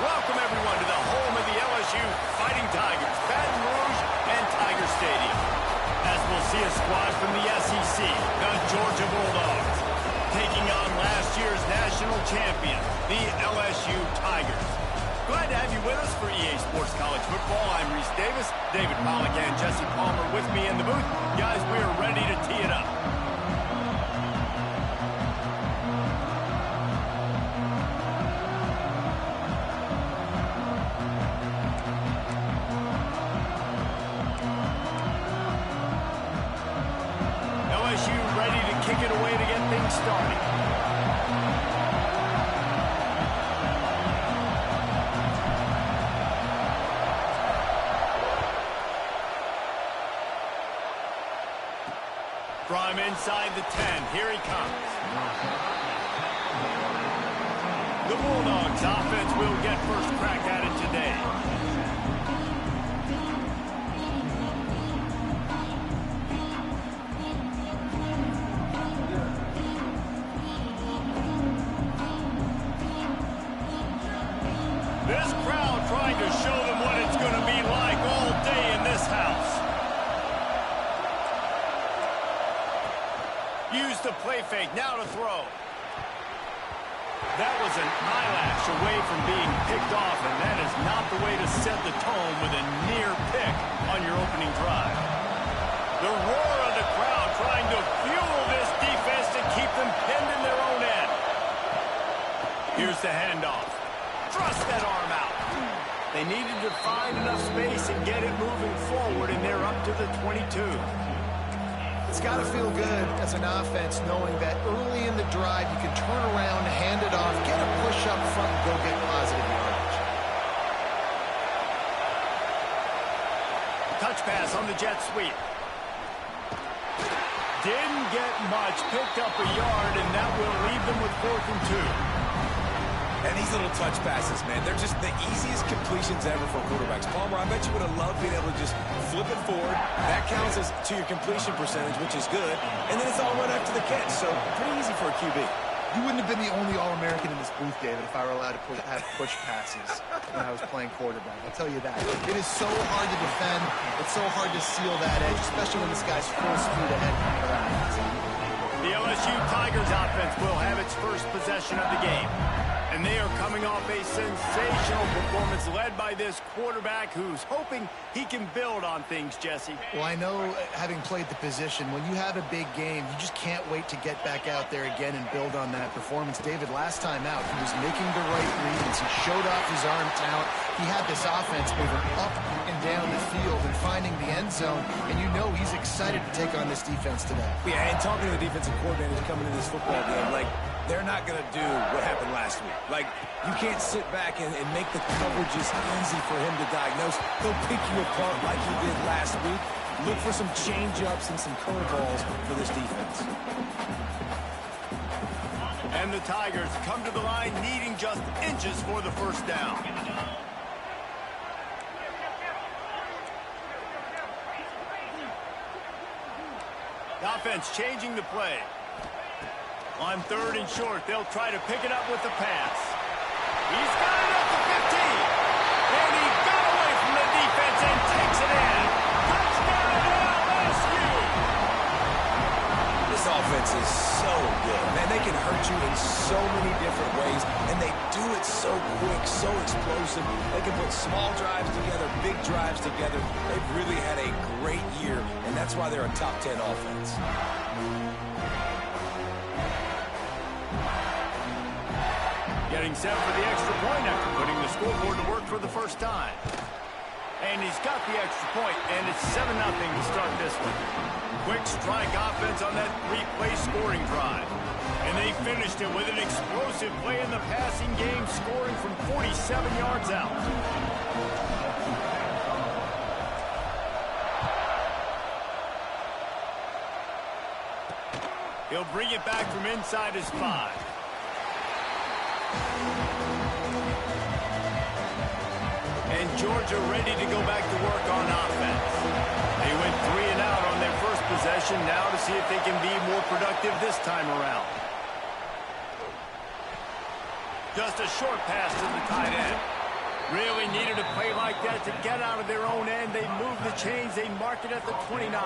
Welcome, everyone, to the home of the LSU Fighting Tigers, Baton Rouge and Tiger Stadium. As we'll see a squad from the SEC, the Georgia Bulldogs, taking on last year's national champion, the LSU Tigers. Glad to have you with us for EA Sports College Football. I'm Reese Davis, David Pollack and Jesse Palmer with me in the booth. Guys, we are ready to tee it up. LSU ready to kick it away to get things started. From inside the 10, here he comes. The Bulldogs offense will get first crack at it today. This crowd trying to show them what it's going to be like all day in this house. Use the play fake, now to throw. That was an eyelash away from being picked off, and that is not the way to set the tone with a near pick on your opening drive. The roar of the crowd trying to fuel this defense to keep them pinned in their own end. Here's the handoff. Thrust that arm out. They needed to find enough space and get it moving forward, and they're up to the 22. It's got to feel good as an offense knowing that early in the drive you can turn around, hand it off, get a push up front, and go get positive yardage. Touch pass on the jet sweep. Didn't get much, picked up a yard, and that will leave them with 4th and 2. And these little touch passes, man, they're just the easiest completions ever for quarterbacks. Palmer, I bet you would have loved being able to just flip it forward. That counts as to your completion percentage, which is good. And then it's all run after the catch, so pretty easy for a QB. You wouldn't have been the only All-American in this booth, David, if I were allowed to have push passes when I was playing quarterback. I'll tell you that. It is so hard to defend. It's so hard to seal that edge, especially when this guy's full speed ahead coming around. The LSU Tigers offense will have its first possession of the game. And they are coming off a sensational performance led by this quarterback who's hoping he can build on things, Jesse. Well, I know, having played the position, when you have a big game, you just can't wait to get back out there again and build on that performance. David, last time out, he was making the right reads. He showed off his arm talent. He had this offense moving up and down the field and finding the end zone. And you know he's excited to take on this defense today. Yeah, and talking to the defensive coordinators coming into this football game, like, they're not going to do what happened last week. Like, you can't sit back and make the coverages easy for him to diagnose. He'll pick you apart like he did last week. Look for some change-ups and some curveballs for this defense. And the Tigers come to the line needing just inches for the first down. The offense changing the play. On 3rd and short, they'll try to pick it up with the pass. He's got it at the 15. And he got away from the defense and takes it in. Touchdown LSU! This offense is so good. Man, they can hurt you in so many different ways, and they do it so quick, so explosive. They can put small drives together, big drives together. They've really had a great year, and that's why they're a top 10 offense. Getting set for the extra point after putting the scoreboard to work for the first time. And he's got the extra point, and it's 7-0 to start this one. Quick strike offense on that 3-play scoring drive. And they finished it with an explosive play in the passing game, scoring from 47 yards out. He'll bring it back from inside his 5. And Georgia ready to go back to work on offense. They went 3 and out on their first possession, now to see if they can be more productive this time around. Just a short pass to the tight end. Really needed a play like that to get out of their own end. They move the chains. They mark it at the 29.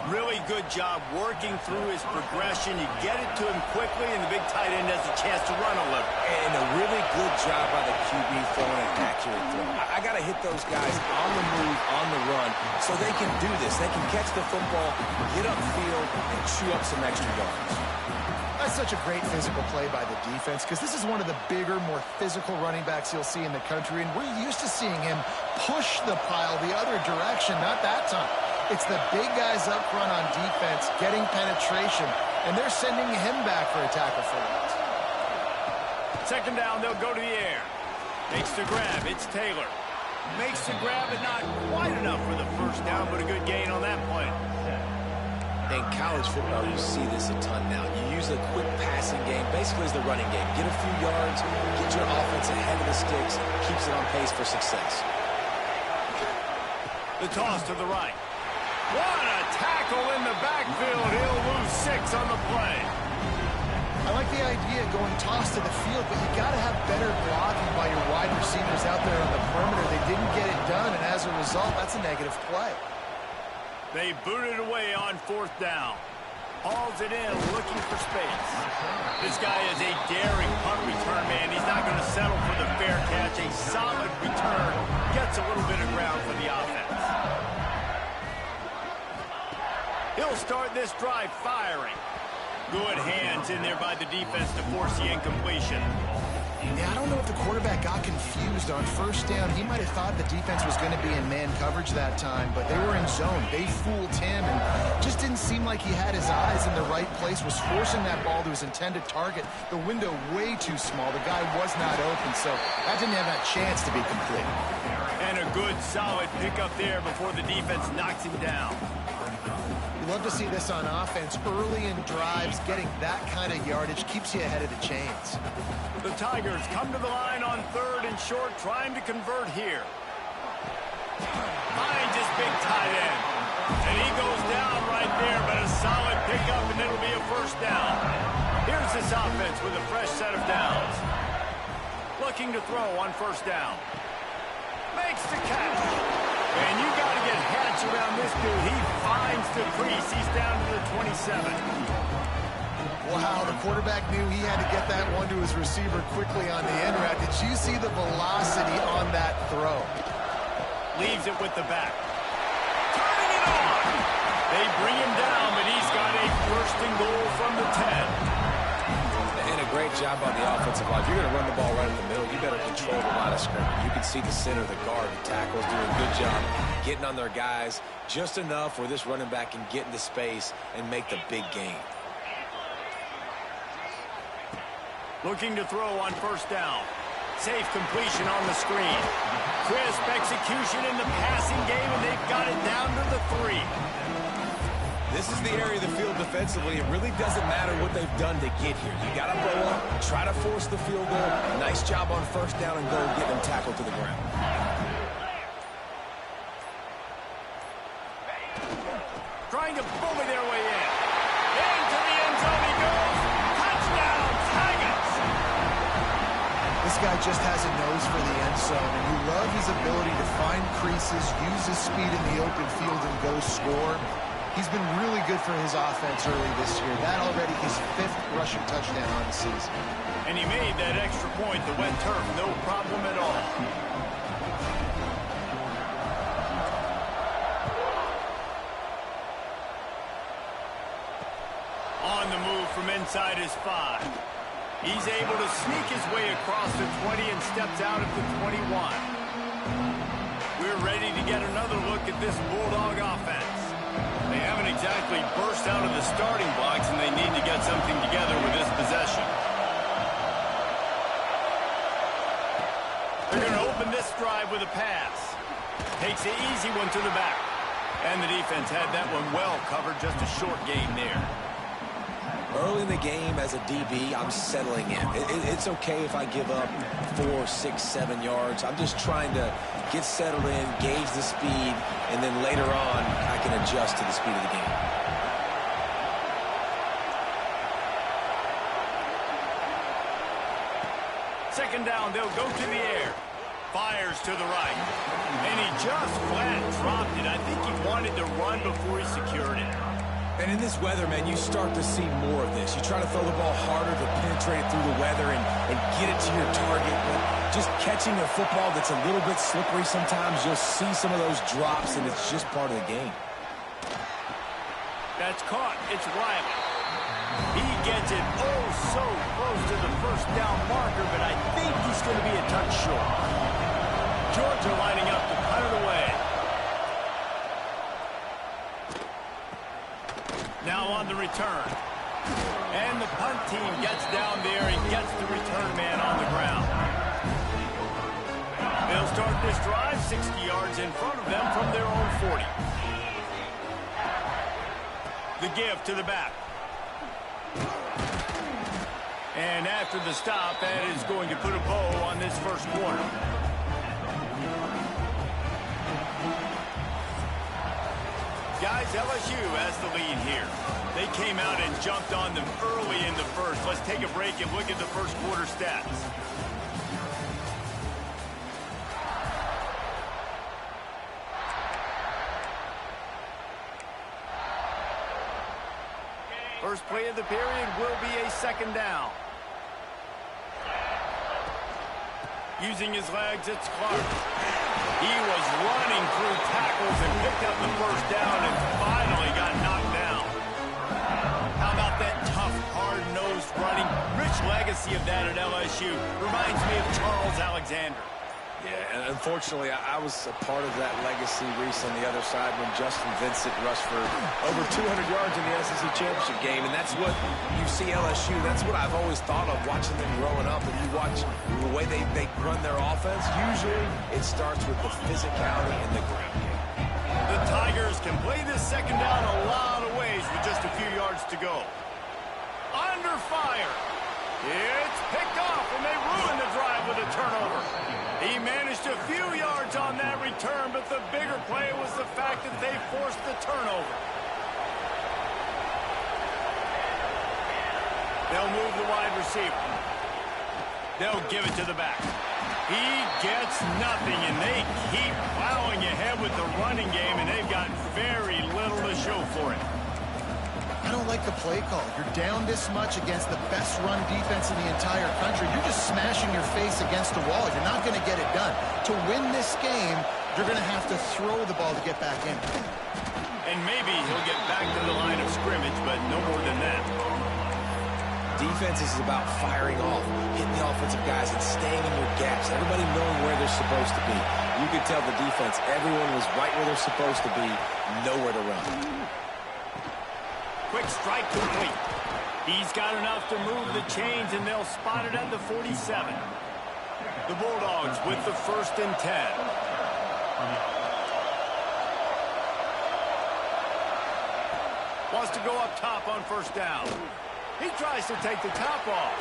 Really good job working through his progression. You get it to him quickly, and the big tight end has a chance to run a little. And a really good job by the QB throwing an accurate throw. I got to hit those guys on the move, on the run, so they can do this. They can catch the football, get upfield, and chew up some extra yards. That's such a great physical play by the defense because this is one of the bigger, more physical running backs you'll see in the country, and we're used to seeing him push the pile the other direction, not that time. It's the big guys up front on defense getting penetration, and they're sending him back for a tackle for loss. Second down, they'll go to the air. Makes the grab. It's Taylor. Makes the grab, but not quite enough for the first down, but a good gain on that play. In college football, you see this a ton now. You use a quick passing game, basically as the running game. Get a few yards, get your offense ahead of the sticks, keeps it on pace for success. The toss to the right. What a tackle in the backfield. He'll lose 6 on the play. I like the idea of going toss to the field, but you got to have better blocking by your wide receivers out there on the perimeter. They didn't get it done, and as a result, that's a negative play. They boot it away on 4th down. Hauls it in, looking for space. This guy is a daring punt return man. He's not going to settle for the fair catch. A solid return. Gets a little bit of ground for the offense. He'll start this drive firing. Good hands in there by the defense to force the incompletion. Yeah, I don't know if the quarterback got confused on first down. He might have thought the defense was going to be in man coverage that time, but they were in zone. They fooled him and just didn't seem like he had his eyes in the right place, was forcing that ball to his intended target. The window way too small. The guy was not open, so that didn't have a chance to be complete. And a good, solid pickup there before the defense knocks him down. Love to see this on offense. Early in drives, getting that kind of yardage keeps you ahead of the chains. The Tigers come to the line on 3rd and short, trying to convert here. Finds his big tight end. And he goes down right there, but a solid pickup, and it'll be a first down. Here's this offense with a fresh set of downs. Looking to throw on 1st down. Makes the catch. And you got to get heads around this dude. He finds the crease. He's down to the 27. Wow, the quarterback knew he had to get that one to his receiver quickly on the end route. Did you see the velocity on that throw? Leaves it with the back. Turning it on. They bring him down, but he's got a 1st and goal from the 10. And a great job on the offensive line. If you're going to run the ball right in the middle, you better control the line of scrimmage. You can see the center, the guard, the tackles doing a good job getting on their guys just enough where this running back can get into space and make the big gain. Looking to throw on 1st down. Safe completion on the screen. Crisp execution in the passing game, and they've got it down to the 3. This is the area of the field defensively. It really doesn't matter what they've done to get here. You got to blow up, try to force the field goal. Nice job on 1st down and go get them tackled to the ground. Trying to bully their way in. Into the end zone he goes. Touchdown, Tigers! This guy just has a nose for the end zone, and you love his ability to find creases, use his speed in the open field, and go score. He's been really good for his offense early this year. That already his 5th rushing touchdown on the season. And he made that extra point, the wet turf, no problem at all. On the move from inside his 5. He's able to sneak his way across the 20 and steps out at the 21. We're ready to get another look at this Bulldog offense. They haven't exactly burst out of the starting blocks, and they need to get something together with this possession. They're going to open this drive with a pass. Takes the easy one to the back. And the defense had that one well covered, just a short gain there. Early in the game as a DB, I'm settling in. It's okay if I give up 4, 6, 7 yards. I'm just trying to get settled in, gauge the speed, and then later on, I can adjust to the speed of the game. second down, they'll go to the air. Fires to the right. And he just flat dropped it. I think he wanted to run before he secured it. And in this weather, man, you start to see more of this. You try to throw the ball harder to penetrate it through the weather and get it to your target. But just catching a football that's a little bit slippery sometimes, you'll see some of those drops, and it's just part of the game. That's caught. It's Riley. He gets it oh so close to the first down marker, but I think he's going to be a touch short. Georgia lining up to punt it away. Now on the return. And the punt team gets down there and gets the return man on the ground. They'll start this drive 60 yards in front of them from their own 40. The give to the back. And after the stop, that is going to put a bow on this first quarter. Guys, LSU has the lead here. They came out and jumped on them early in the first. Let's take a break and look at the first quarter stats. First play of the period will be a second down. Using his legs, it's Clark. He was running through tackles and picked up the first down and finally got knocked down. How about that tough, hard-nosed running? Rich legacy of that at LSU. Reminds me of Charles Alexander. Yeah, and unfortunately, I was a part of that legacy, Reese, on the other side when Justin Vincent rushed for over 200 yards in the SEC Championship game, and that's what you see LSU. That's what I've always thought of watching them growing up. If you watch the way they run their offense, usually it starts with the physicality in the ground game. The Tigers can play this second down a lot of ways with just a few yards to go. Under fire. It's picked off, and they ruin the drive with a turnover. He managed a few yards on that return, but the bigger play was the fact that they forced the turnover. They'll move the wide receiver. They'll give it to the back. He gets nothing, and they keep plowing ahead with the running game, and they've got very little to show for it. I don't like the play call. You're down this much against the best run defense in the entire country. You're just smashing your face against the wall. You're not going to get it done. To win this game, you're going to have to throw the ball to get back in. And maybe he'll get back to the line of scrimmage, but no more than that. Defense is about firing off, hitting the offensive guys, and staying in your gaps. Everybody knowing where they're supposed to be. You could tell the defense, everyone was right where they're supposed to be, nowhere to run. Quick strike complete. He's got enough to move the chains, and they'll spot it at the 47. The Bulldogs with the 1st and 10. Wants to go up top on first down. He tries to take the top off.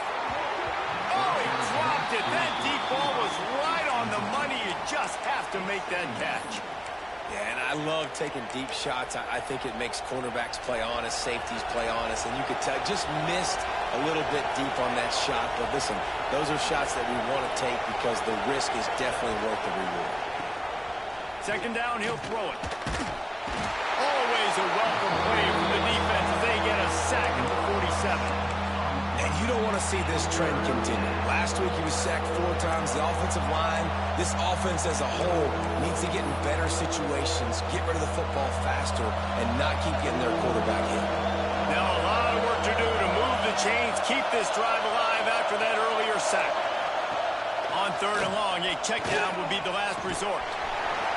Oh, he dropped it. That deep ball was right on the money. You just have to make that catch. Yeah, and I love taking deep shots. I think it makes cornerbacks play honest, safeties play honest, and you could tell just missed a little bit deep on that shot. But listen, those are shots that we want to take because the risk is definitely worth the reward. Second down, he'll throw it. Always a welcome play from the defense as they get a sack at the 47. And you don't want to see this trend continue. Last week he was sacked 4 times. The offensive line, this offense as a whole, needs to get in better situations, get rid of the football faster, and not keep getting their quarterback hit. Now a lot of work to do to move the chains, keep this drive alive after that earlier sack. On 3rd and long, a check down would be the last resort.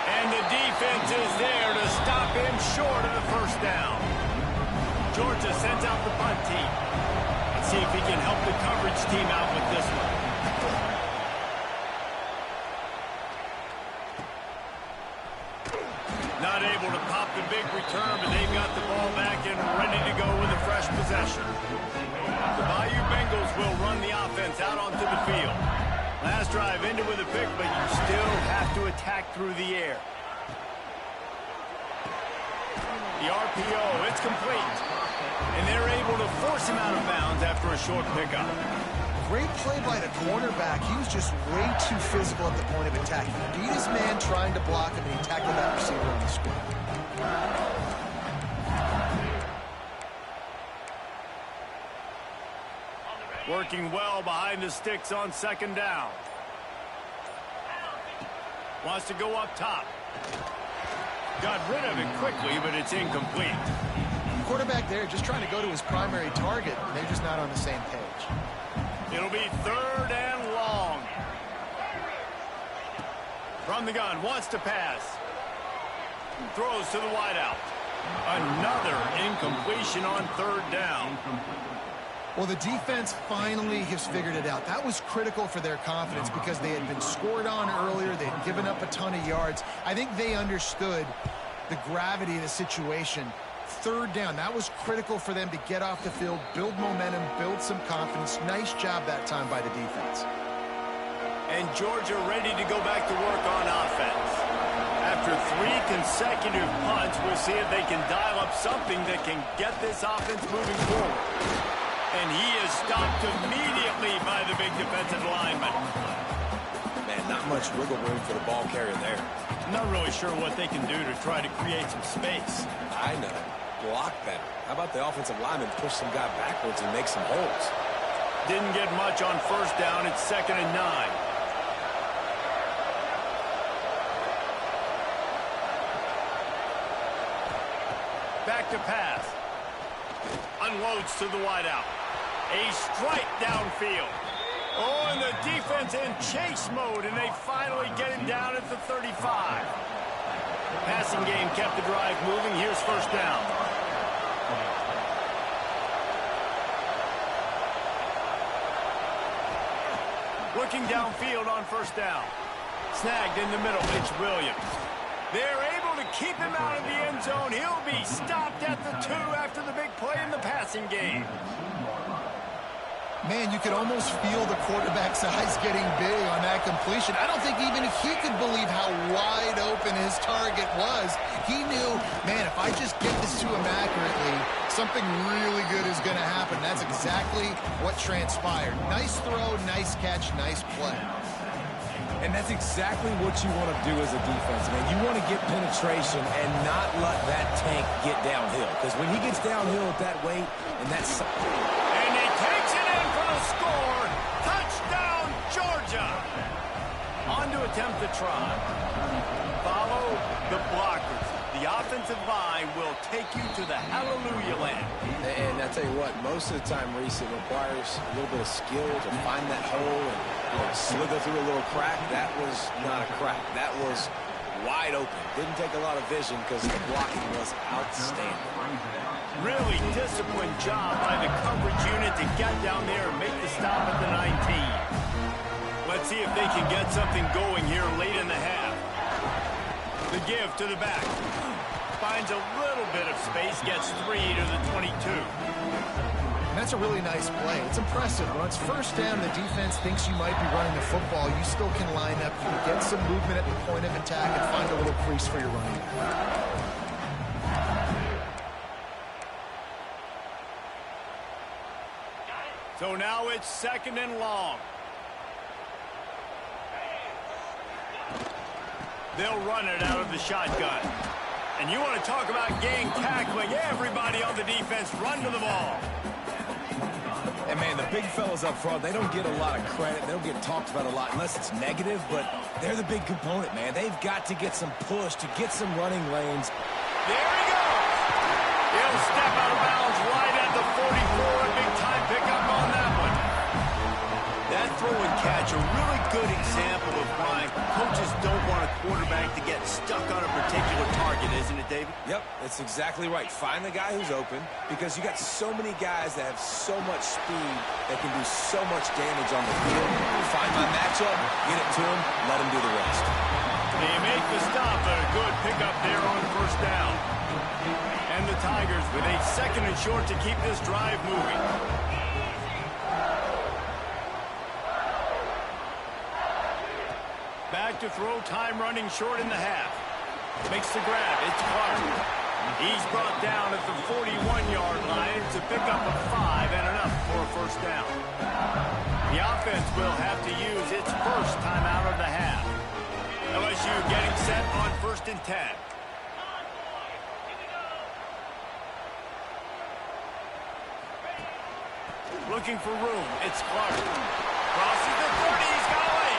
And the defense is there to stop him short of the first down. Georgia sends out the punt team. See if he can help the coverage team out with this one. Not able to pop the big return, but they've got the ball back and ready to go with a fresh possession. The Bayou Bengals will run the offense out onto the field. Last drive ended with a pick, but you still have to attack through the air. The RPO, it's complete. And they're able to force him out of bounds after a short pickup. Great play by the cornerback. He was just way too physical at the point of attack. He beat his man trying to block him, and he tackled that receiver on the square. Working well behind the sticks on second down. Wants to go up top. Got rid of it quickly, but it's incomplete. Quarterback there just trying to go to his primary target, and they're just not on the same page. It'll be 3rd and long. From the gun, wants to pass. Throws to the wideout. Another incompletion on 3rd down. Well, the defense finally has figured it out. That was critical for their confidence because they had been scored on earlier. They had given up a ton of yards. I think they understood the gravity of the situation. 3rd down, that was critical for them to get off the field, build momentum, build some confidence. Nice job that time by the defense. And Georgia ready to go back to work on offense. After 3 consecutive punts, we'll see if they can dial up something that can get this offense moving forward. And he is stopped immediately by the big defensive lineman. Man, not much wiggle room for the ball carrier there. Not really sure what they can do to try to create some space. I know. Block better. How about the offensive lineman push some guy backwards and make some holes? Didn't get much on 1st down. It's 2nd and 9. Back to pass. Unloads to the wideout. A strike downfield. Oh, and the defense in chase mode, and they finally get him down at the 35. Passing game kept the drive moving. Here's 1st down. Looking downfield on 1st down. Snagged in the middle. It's Williams. They're able to keep him out of the end zone. He'll be stopped at the 2 after the big play in the passing game. Man, you could almost feel the quarterback's eyes getting big on that completion. I don't think even he could believe how wide open his target was. He knew, man, if I just get this to him accurately, something really good is going to happen. That's exactly what transpired. Nice throw, nice catch, nice play. And that's exactly what you want to do as a defense, man. You want to get penetration and not let that tank get downhill. Because when he gets downhill at that weight, and that's... And he takes it in for the score. Touchdown, Georgia. On to attempt the try. Follow the blockers. The offensive line will take you to the hallelujah land. And I tell you what, most of the time, Reese, it requires a little bit of skill to find that hole and slither through a little crack. That was not a crack. That was wide open. Didn't take a lot of vision because the blocking was outstanding. Really disciplined job by the coverage unit to get down there and make the stop at the 19. Let's see if they can get something going here late in the half. The give to the back. Finds a little bit of space, gets 3 to the 22. And that's a really nice play. It's impressive. When it's 1st down, the defense thinks you might be running the football. You still can line up. You can get some movement at the point of attack and find a little crease for your running back. So now it's 2nd and long. They'll run it out of the shotgun. And you want to talk about gang tackling. Everybody on the defense run to the ball. And, man, the big fellas up front, they don't get a lot of credit. They don't get talked about a lot unless it's negative, but they're the big component, man. They've got to get some push to get some running lanes. There he goes. He'll step out of bounds right at the 44. A big-time pickup on that one. That throw and catch, a really good example of why coaches don't want a quarterback to get stuck on a particular target, isn't it, David? Yep, that's exactly right. Find the guy who's open because you got so many guys that have so much speed that can do so much damage on the field. Find my matchup, get it to him, let him do the rest. They make the stop, but a good pickup there on 1st down. And the Tigers with a 2nd and short to keep this drive moving. Back to throw, time running short in the half. Makes the grab, it's Clark. He's brought down at the 41-yard line to pick up a 5 and enough for a 1st down. The offense will have to use its first timeout of the half. LSU getting set on 1st and 10. Looking for room. It's Clark. Crosses the 30. He's got away.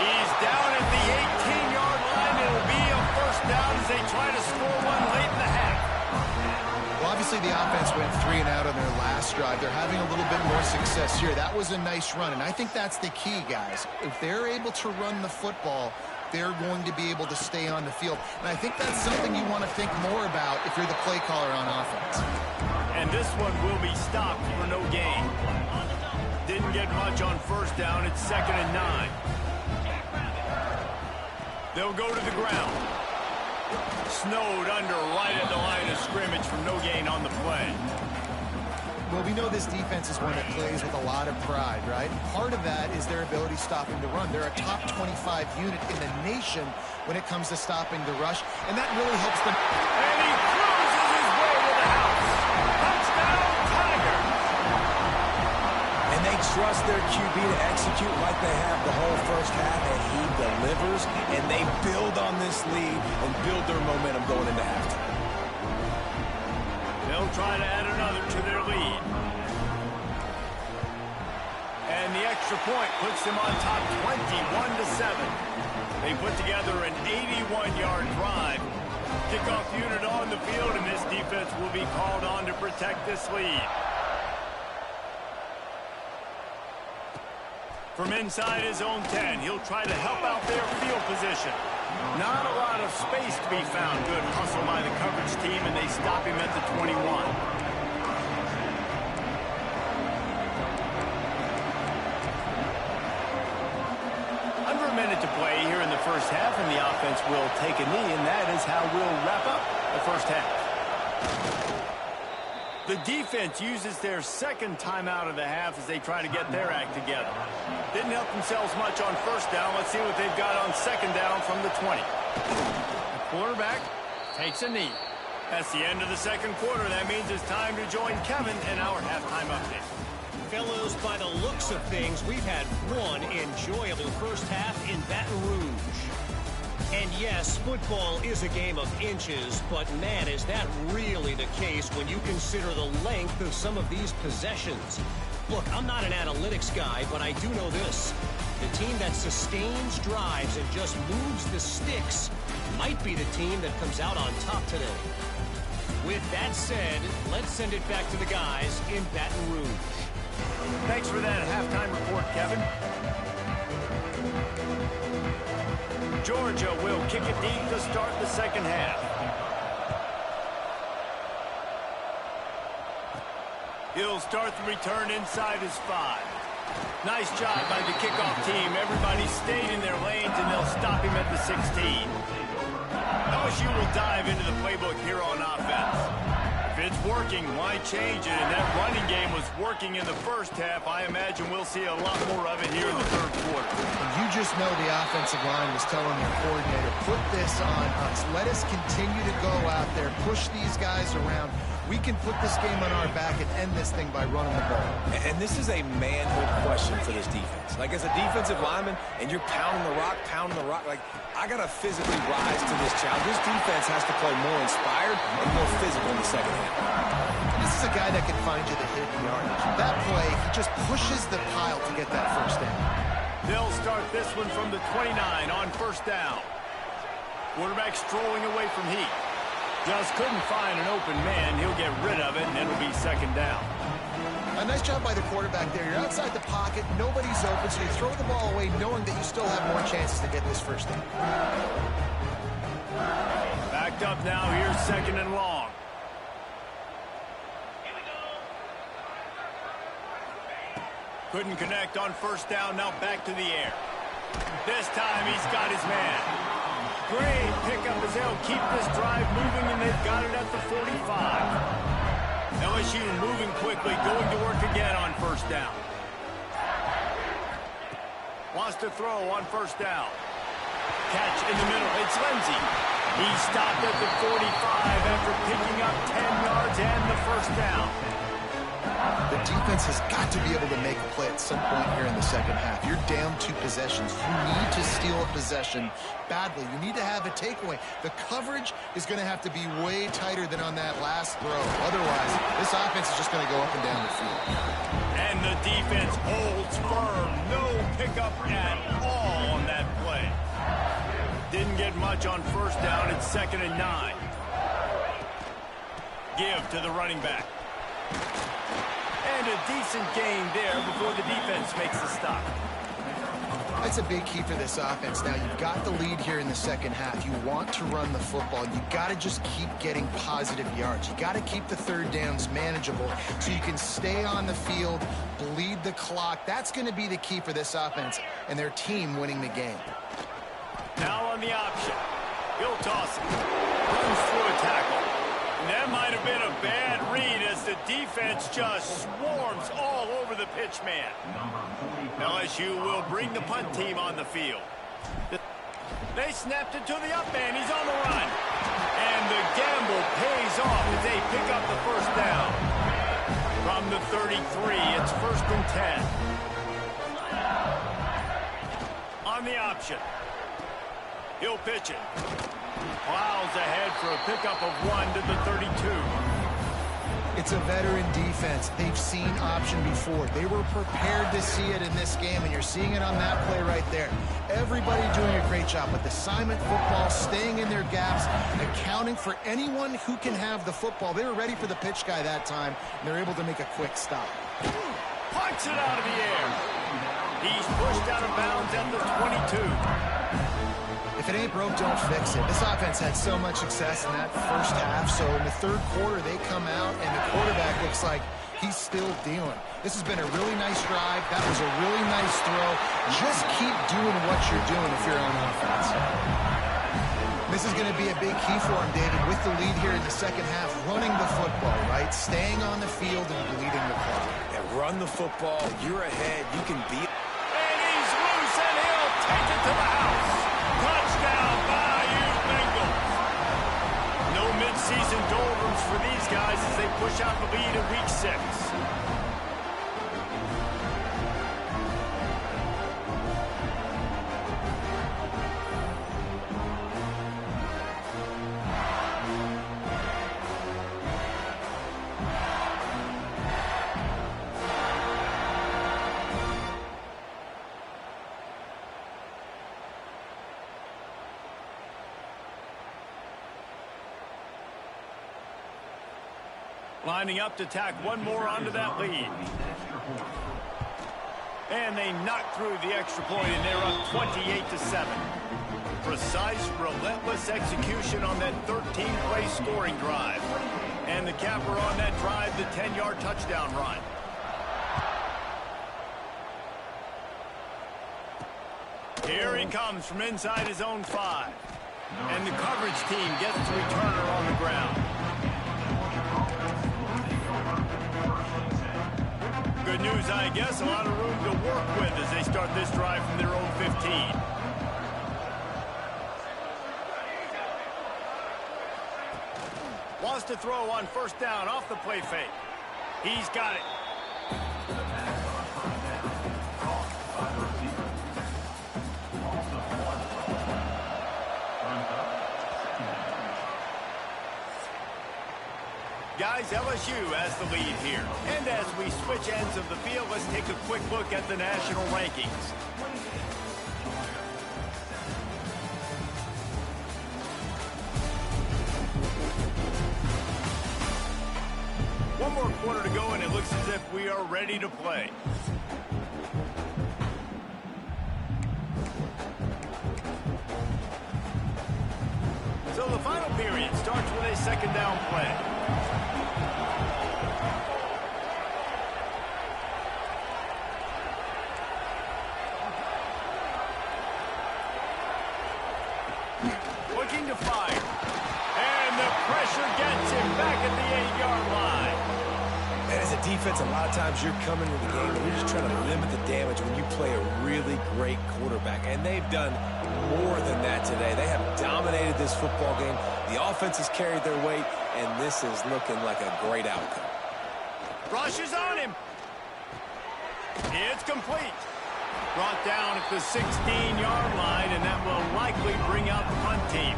He's down at the 18-yard line. It'll be a first down as they try to score one late in the half. Well, obviously the offense went 3 and out on their last drive. They're having a little bit more success here. That was a nice run, and I think that's the key, guys. If they're able to run the football, they're going to be able to stay on the field. And I think that's something you want to think more about if you're the play caller on offense. And this one will be stopped for no gain. Didn't get much on first down. It's 2nd and 9. They'll go to the ground. Snowed under right at the line of scrimmage from no gain on the play. Well, we know this defense is one that plays with a lot of pride, right? Part of that is their ability stopping the run. They're a top 25 unit in the nation when it comes to stopping the rush, and that really helps them. And he cruises his way to the house. Touchdown, Tigers! And they trust their QB to execute like they have the whole first half, and he delivers, and they build on this lead and build their momentum going into halftime. They'll try to add another to their lead. And the extra point puts them on top 21-7. They put together an 81-yard drive. Kickoff unit on the field, and this defense will be called on to protect this lead. From inside his own 10, he'll try to help out their field position. Not a lot of space to be found. Good hustle by the coverage team, and they stop him at the 21. Under a minute to play here in the first half, and the offense will take a knee, and that is how we'll wrap up the first half. The defense uses their second timeout of the half as they try to get their act together. Didn't help themselves much on first down. Let's see what they've got on second down from the 20. The quarterback takes a knee. That's the end of the second quarter. That means it's time to join Kevin in our halftime update. Fellows, by the looks of things, we've had one enjoyable first half in Baton Rouge. And yes, football is a game of inches, but man, is that really the case when you consider the length of some of these possessions. Look, I'm not an analytics guy, but I do know this. The team that sustains drives and just moves the sticks might be the team that comes out on top today. With that said, let's send it back to the guys in Baton Rouge. Thanks for that halftime report, Kevin. Georgia will kick it deep to start the second half. He'll start the return inside his 5. Nice job by the kickoff team. Everybody stayed in their lanes, and they'll stop him at the 16. LSU will dive into the playbook here on offense. If it's working, why change it? And that running game was working in the first half. I imagine we'll see a lot more of it here in the third quarter. And you just know the offensive line was telling their coordinator, put this on us. Let us continue to go out there, push these guys around. We can put this game on our back and end this thing by running the ball. And this is a manhood question for this defense. Like, as a defensive lineman, and you're pounding the rock, like, I got to physically rise to this challenge. This defense has to play more inspired and more physical in the second half. This is a guy that can find you the hidden yardage. That play, he just pushes the pile to get that first down. They'll start this one from the 29 on first down. Quarterback strolling away from Heat. Just couldn't find an open man. He'll get rid of it, and it'll be second down. A nice job by the quarterback there. You're outside the pocket. Nobody's open, so you throw the ball away knowing that you still have more chances to get this first down. Backed up now. Here's second and long. Couldn't connect on first down. Now back to the air. This time he's got his man. Great pickup as they'll keep this drive moving, and they've got it at the 45. LSU moving quickly, going to work again on first down. Wants to throw on first down. Catch in the middle. It's Lindsey. He stopped at the 45 after picking up 10 yards and the first down. The defense has got to be able to make a play at some point here in the second half. You're down 2 possessions. You need to steal a possession badly. You need to have a takeaway. The coverage is going to have to be way tighter than on that last throw. Otherwise, this offense is just going to go up and down the field. And the defense holds firm. No pickup at all on that play. Didn't get much on first down. It's 2nd and 9. Give to the running back. And a decent gain there before the defense makes the stop. That's a big key for this offense. Now, you've got the lead here in the second half. You want to run the football. You got to just keep getting positive yards. You got to keep the third downs manageable so you can stay on the field, bleed the clock. That's going to be the key for this offense and their team winning the game. Now on the option. He'll toss it. Runs through a tackle. And that might have been a bad read as the defense just swarms all over the pitch man. LSU will bring the punt team on the field. They snapped it to the up man. He's on the run. And the gamble pays off as they pick up the first down. From the 33, it's 1st and 10. On the option. He'll pitch it. Plows ahead for a pickup of 1 to the 32. It's a veteran defense. They've seen option before. They were prepared to see it in this game, and you're seeing it on that play right there. Everybody doing a great job with assignment football, staying in their gaps, accounting for anyone who can have the football. They were ready for the pitch guy that time, and they're able to make a quick stop. Punch it out of the air. He's pushed out of bounds at the 22. If it ain't broke, don't fix it. This offense had so much success in that first half, so in the third quarter, they come out, and the quarterback looks like he's still dealing. This has been a really nice drive. That was a really nice throw. Just keep doing what you're doing if you're on offense. This is going to be a big key for him, David, with the lead here in the second half, running the football, right? Staying on the field and bleeding the clock. Yeah, run the football. You're ahead. You can beat. And he's loose, and he'll take it to the house. Touchdown, Bayou Bengals. No midseason doldrums for these guys as they push out the lead in Week 6. Lining up to tack one more onto that lead. And they knock through the extra point, and they're up 28-7. Precise, relentless execution on that 13-play scoring drive. And the capper on that drive, the 10-yard touchdown run. Here he comes from inside his own 5. And the coverage team gets the returner on the ground. Good news, I guess. A lot of room to work with as they start this drive from their own 15. Wants to throw on first down off the play fake. He's got it. Guys, LSU has the lead here. And as we switch ends of the field, let's take a quick look at the national rankings. One more quarter to go, and it looks as if we are ready to play. So the final period starts with a second down play. Looking to fire. And the pressure gets him back at the 8-yard line. And as a defense, a lot of times you're coming to the game and you're just trying to limit the damage when you play a really great quarterback. And they've done more than that today. They have dominated this football game. The offense has carried their weight, and this is looking like a great outcome. Rushes on him. It's complete. Brought down at the 16-yard line, and that will likely bring out the punt team.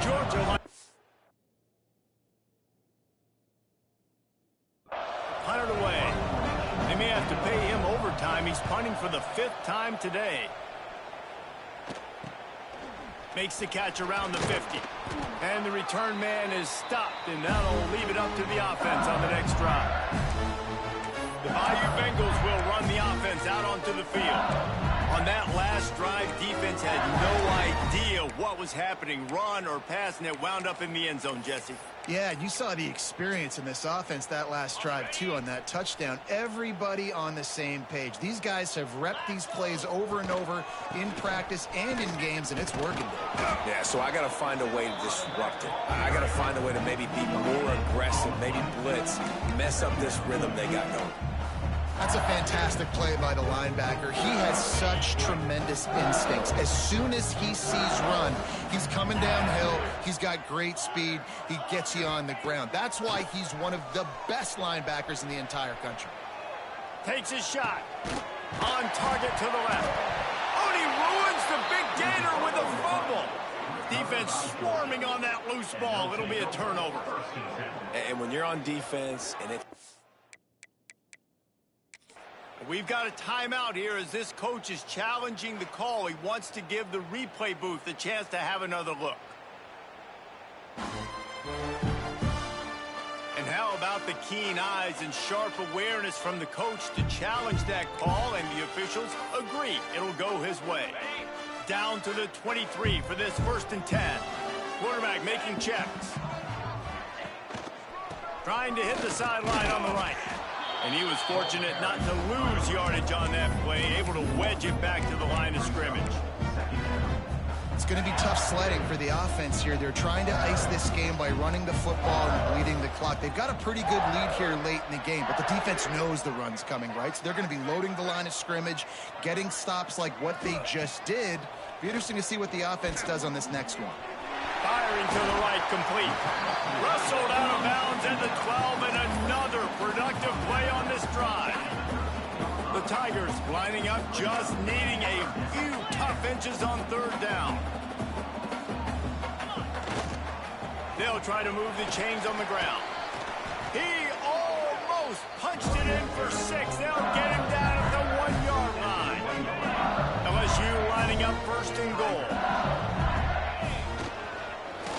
Georgia punted away. They may have to pay him overtime. He's punting for the 5th time today. Makes the catch around the 50. And the return man is stopped, and that'll leave it up to the offense on the next drive. The Bayou Bengals will run the offense out onto the field. On that last drive, defense had no idea what was happening, run or pass, and it wound up in the end zone, Jesse. Yeah, you saw the experience in this offense that last drive, too, on that touchdown. Everybody on the same page. These guys have repped these plays over and over in practice and in games, and it's working. Yeah, so I got to find a way to disrupt it. I got to find a way to maybe be more aggressive, maybe blitz, mess up this rhythm they got going. That's a fantastic play by the linebacker. He has such tremendous instincts. As soon as he sees run, he's coming downhill. He's got great speed. He gets you on the ground. That's why he's one of the best linebackers in the entire country. Takes his shot. On target to the left. Oh, and he ruins the big gainer with a fumble. Defense swarming on that loose ball. It'll be a turnover. And when you're on defense and it... We've got a timeout here as this coach is challenging the call. He wants to give the replay booth a chance to have another look. And how about the keen eyes and sharp awareness from the coach to challenge that call, and the officials agree it'll go his way. Down to the 23 for this 1st and 10. Quarterback making checks. Trying to hit the sideline on the right. And he was fortunate not to lose yardage on that play, able to wedge it back to the line of scrimmage. It's going to be tough sledding for the offense here. They're trying to ice this game by running the football and bleeding the clock. They've got a pretty good lead here late in the game, but the defense knows the run's coming, right? So they're going to be loading the line of scrimmage, getting stops like what they just did. Be interesting to see what the offense does on this next one. Firing to the right, complete. Wrestled out of bounds at the 12, and another productive play on this drive. The Tigers lining up, just needing a few tough inches on 3rd down. They'll try to move the chains on the ground. He almost punched it in for 6. They'll get him down at the 1-yard line. LSU lining up 1st and goal.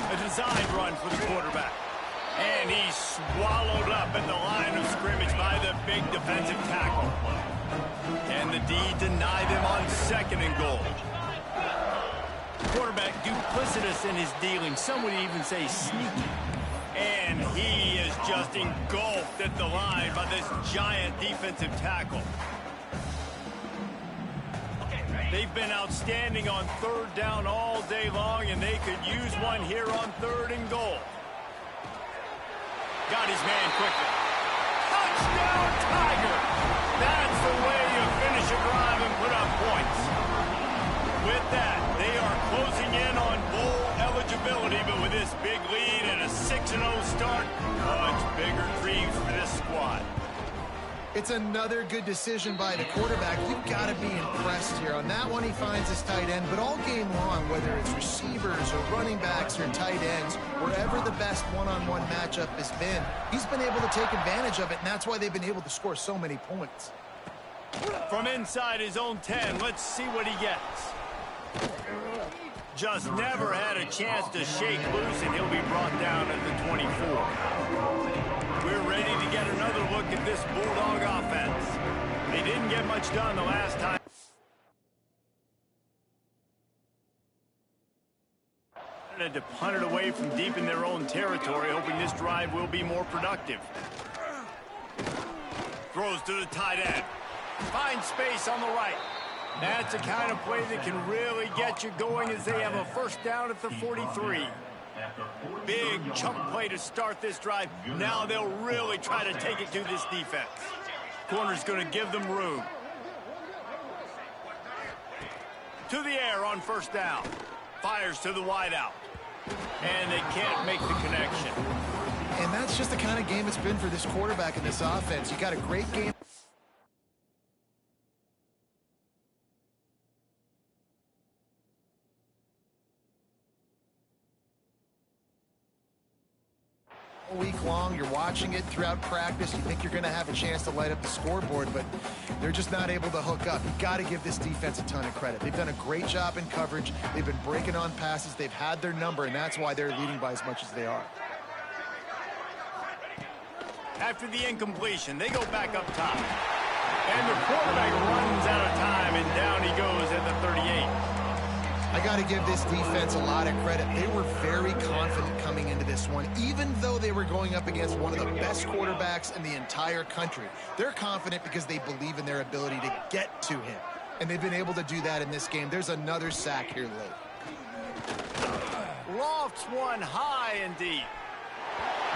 A designed run for the quarterback. And he's swallowed up at the line of scrimmage by the big defensive tackle. And the D denied him on 2nd and goal. Quarterback duplicitous in his dealing. Some would even say sneaky. And he is just engulfed at the line by this giant defensive tackle. They've been outstanding on 3rd down all day long, and they could use one here on 3rd and goal. Got his man quickly. Touchdown, Tiger! That's the way you finish a drive and put up points. With that, they are closing in on bowl eligibility, but with this big lead and a 6-0 start, much bigger dreams for this squad. It's another good decision by the quarterback. You've got to be impressed here. On that one, he finds his tight end, but all game long, whether it's receivers or running backs or tight ends, wherever the best one-on-one matchup has been, he's been able to take advantage of it, and that's why they've been able to score so many points. From inside his own 10, let's see what he gets. Just never had a chance to shake loose, and he'll be brought down at the 24. We're ready to get another look at this Bulldog offense. They didn't get much done the last time. To punt it away from deep in their own territory, hoping this drive will be more productive. Throws to the tight end. Finds space on the right. That's the kind of play that can really get you going as they have a 1st down at the 43. Big chunk play to start this drive. Now they'll really try to take it to this defense. Corner's going to give them room. To the air on 1st down. Fires to the wideout. And they can't make the connection. And that's just the kind of game it's been for this quarterback in this offense. You got a great game. All week long, you're watching it throughout practice. You think you're going to have a chance to light up the scoreboard, but they're just not able to hook up. You've got to give this defense a ton of credit. They've done a great job in coverage. They've been breaking on passes. They've had their number, and that's why they're leading by as much as they are. After the incompletion, they go back up top. And the quarterback runs out of time, and down he goes at the 38. I got to give this defense a lot of credit. They were very confident coming into this one, even though they were going up against one of the best quarterbacks in the entire country. They're confident because they believe in their ability to get to him, and they've been able to do that in this game. There's another sack here late. Lofts one high and deep.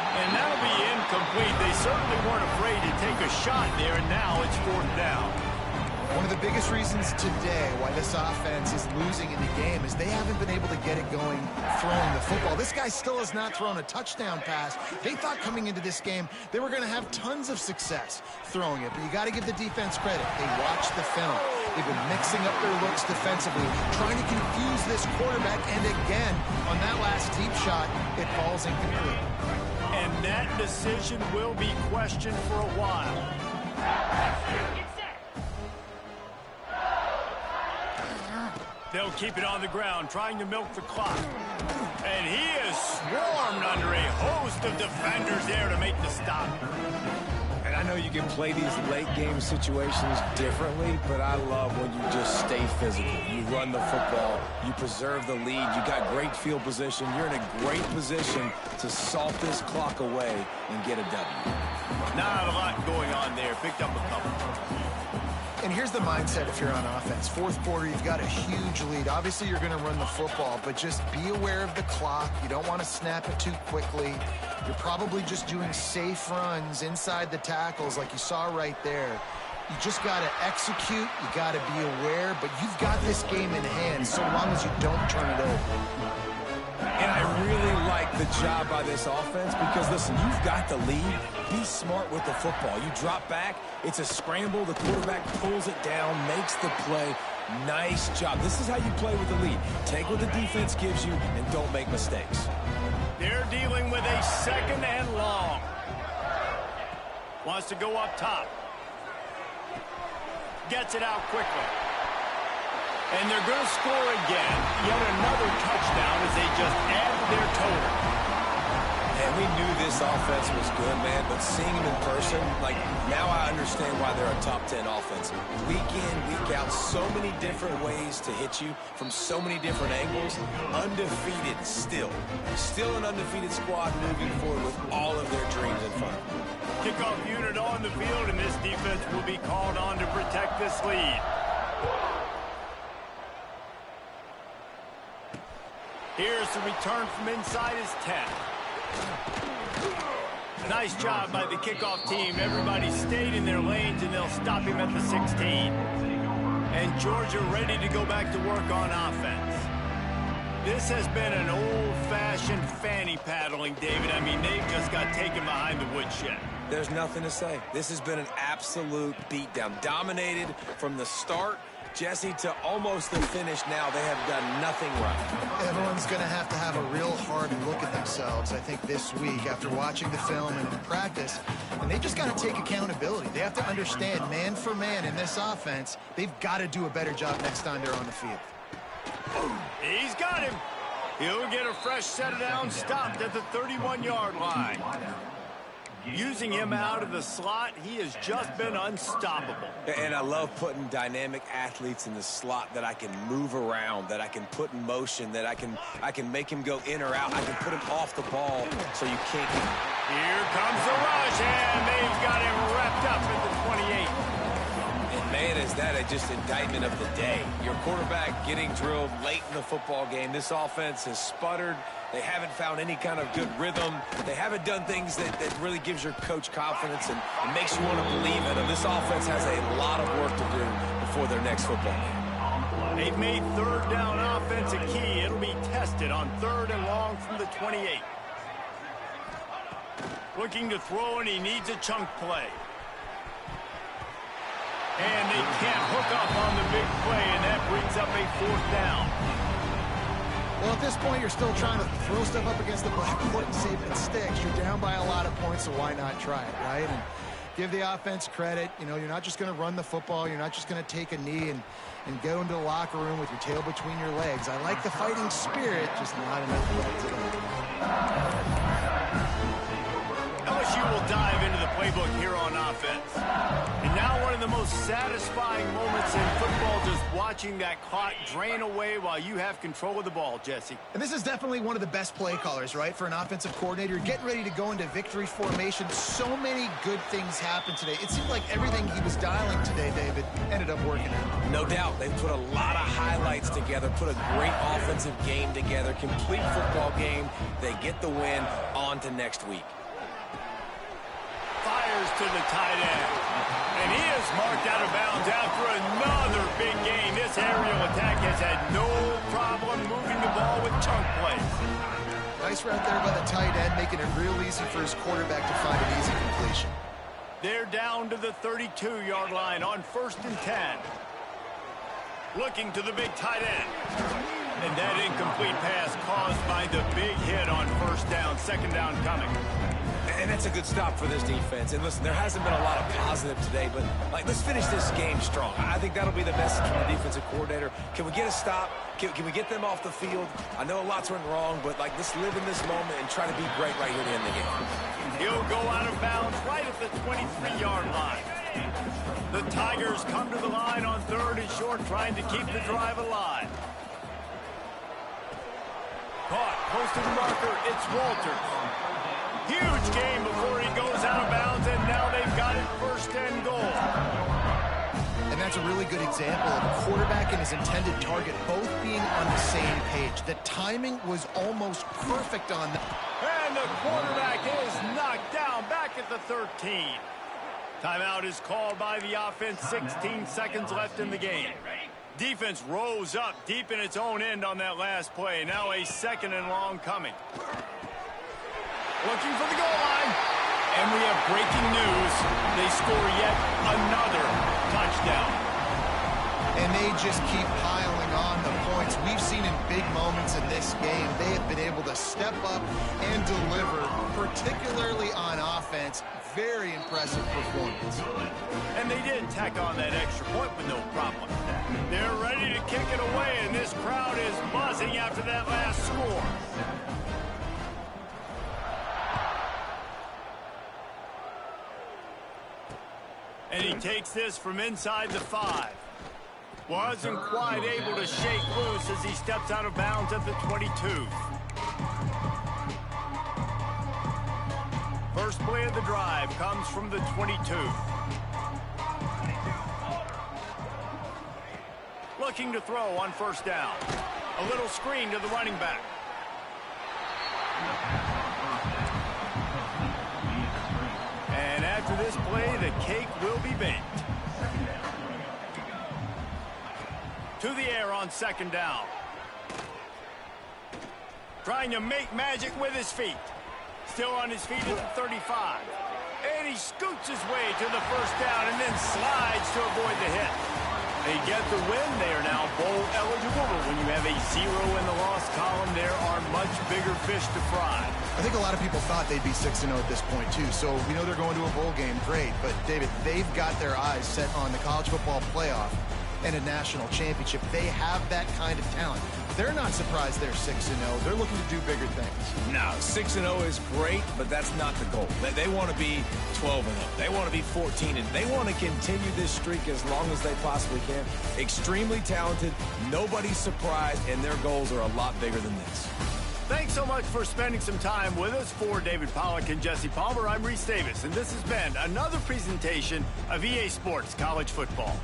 And that'll be incomplete. They certainly weren't afraid to take a shot there, and now it's 4th down. One of the biggest reasons today why this offense is losing in the game is they haven't been able to get it going throwing the football. This guy still has not thrown a touchdown pass. They thought coming into this game they were going to have tons of success throwing it, but you got to give the defense credit. They watched the film. They've been mixing up their looks defensively, trying to confuse this quarterback, and again, on that last deep shot, it falls incomplete. And that decision will be questioned for a while. They'll keep it on the ground, trying to milk the clock. And he is swarmed under a host of defenders there to make the stop. And I know you can play these late-game situations differently, but I love when you just stay physical. You run the football, you preserve the lead, you got great field position. You're in a great position to salt this clock away and get a W. Not a lot going on there. Picked up a couple. And here's the mindset if you're on offense. 4th quarter, you've got a huge lead. Obviously, you're going to run the football, but just be aware of the clock. You don't want to snap it too quickly. You're probably just doing safe runs inside the tackles like you saw right there. You just got to execute. You got to be aware, but you've got this game in hand so long as you don't turn it over. And I really like the job by this offense because, listen, you've got the lead. Be smart with the football. You drop back, it's a scramble. The quarterback pulls it down, makes the play. Nice job. This is how you play with the lead. Take what the defense gives you and don't make mistakes. They're dealing with a 2nd and long. Wants to go up top. Gets it out quickly. And they're going to score again. Yet another touchdown as they just add to their total. And we knew this offense was good, man, but seeing them in person, like, now I understand why they're a top 10 offense. Week in, week out, so many different ways to hit you from so many different angles. Undefeated still. Still an undefeated squad moving forward with all of their dreams in front of them. Kickoff unit on the field, and this defense will be called on to protect this lead. Here's the return from inside his 10. Nice job by the kickoff team. Everybody stayed in their lanes, and they'll stop him at the 16. And Georgia ready to go back to work on offense. This has been an old-fashioned fanny paddling, David. I mean, they've just got taken behind the woodshed. There's nothing to say. This has been an absolute beatdown. Dominated from the start, Jesse, to almost the finish now. They have done nothing right. Everyone's going to have a real hard look at themselves, I think, this week after watching the film and in practice. And they just got to take accountability. They have to understand, man for man in this offense, they've got to do a better job next time they're on the field. He's got him. He'll get a fresh set down, stopped at the 31-yard line. Using him out of the slot, he has just been unstoppable. And I love putting dynamic athletes in the slot that I can move around, that I can put in motion, that I can make him go in or out. I can put him off the ball so you can't get him. Here comes the rush, and they've got him wrapped up at the 28. And man, is that just indictment of the day. Your quarterback getting drilled late in the football game. This offense has sputtered. They haven't found any kind of good rhythm. They haven't done things that really gives your coach confidence and makes you want to believe in them. This offense has a lot of work to do before their next football game. They've made 3rd down offense a key. It'll be tested on 3rd and long from the 28. Looking to throw, and he needs a chunk play. And they can't hook up on the big play, and that brings up a 4th down. Well, at this point, you're still trying to throw stuff up against the blackboard and see if it sticks. You're down by a lot of points, so why not try it, right? And give the offense credit. You know, you're not just going to run the football. You're not just going to take a knee and go into the locker room with your tail between your legs. I like the fighting spirit, just not enough of today. LSU will dive into the playbook here on offense. And now one of the most satisfying moments in football, just watching that clock drain away while you have control of the ball, Jesse. And this is definitely one of the best play callers, right, for an offensive coordinator. Getting ready to go into victory formation. So many good things happened today. It seemed like everything he was dialing today, David, ended up working out. No doubt. They put a lot of highlights together, put a great offensive game together, complete football game. They get the win. On to next week. Fires to the tight end. And he is marked out of bounds after another big gain. This aerial attack has had no problem moving the ball with chunk plays. Nice route there by the tight end, making it real easy for his quarterback to find an easy completion. They're down to the 32-yard line on 1st and 10. Looking to the big tight end. And that incomplete pass caused by the big hit on 1st down. 2nd down coming. And that's a good stop for this defense. And listen, there hasn't been a lot of positive today, but let's finish this game strong. I think that'll be the message from the defensive coordinator. Can we get a stop? Can we get them off the field? I know a lot's went wrong, but let's live in this moment and try to be great right here to end the game. He'll go out of bounds right at the 23-yard line. The Tigers come to the line on 3rd and short, trying to keep the drive alive. Caught, close to the marker, it's Walters. Huge game before he goes out of bounds, and now they've got it 1st and goal. And that's a really good example of a quarterback and his intended target both being on the same page. The timing was almost perfect on that. And the quarterback is knocked down back at the 13. Timeout is called by the offense. 16 seconds left in the game. Defense rose up deep in its own end on that last play. Now a 2nd and long coming. Looking for the goal line. And we have breaking news. They score yet another touchdown. And they just keep piling on the points. We've seen in big moments in this game, they have been able to step up and deliver, particularly on offense. Very impressive performance. And they did tack on that extra point with no problem. They're ready to kick it away, and this crowd is buzzing after that last score. And he takes this from inside the 5. Wasn't quite able to shake loose as he steps out of bounds at the 22. First play of the drive comes from the 22. Looking to throw on 1st down. A little screen to the running back. And after this play, the cake will be baked. To the air on 2nd down. Trying to make magic with his feet. Still on his feet at the 35. And he scoots his way to the 1st down and then slides to avoid the hit. They get the win. They are now bowl eligible, but when you have a 0 in the loss column, there are much bigger fish to fry. I think a lot of people thought they'd be 6-0 at this point, too. So we know they're going to a bowl game. Great. But, David, they've got their eyes set on the college football playoff and a national championship. They have that kind of talent. They're not surprised they're 6-0. They're looking to do bigger things. No, 6-0 is great, but that's not the goal. They want to be 12-0. They want to be 14, and they want to continue this streak as long as they possibly can. Extremely talented, nobody's surprised, and their goals are a lot bigger than this. Thanks so much for spending some time with us. For David Pollack and Jesse Palmer, I'm Reese Davis, and this has been another presentation of EA Sports College Football.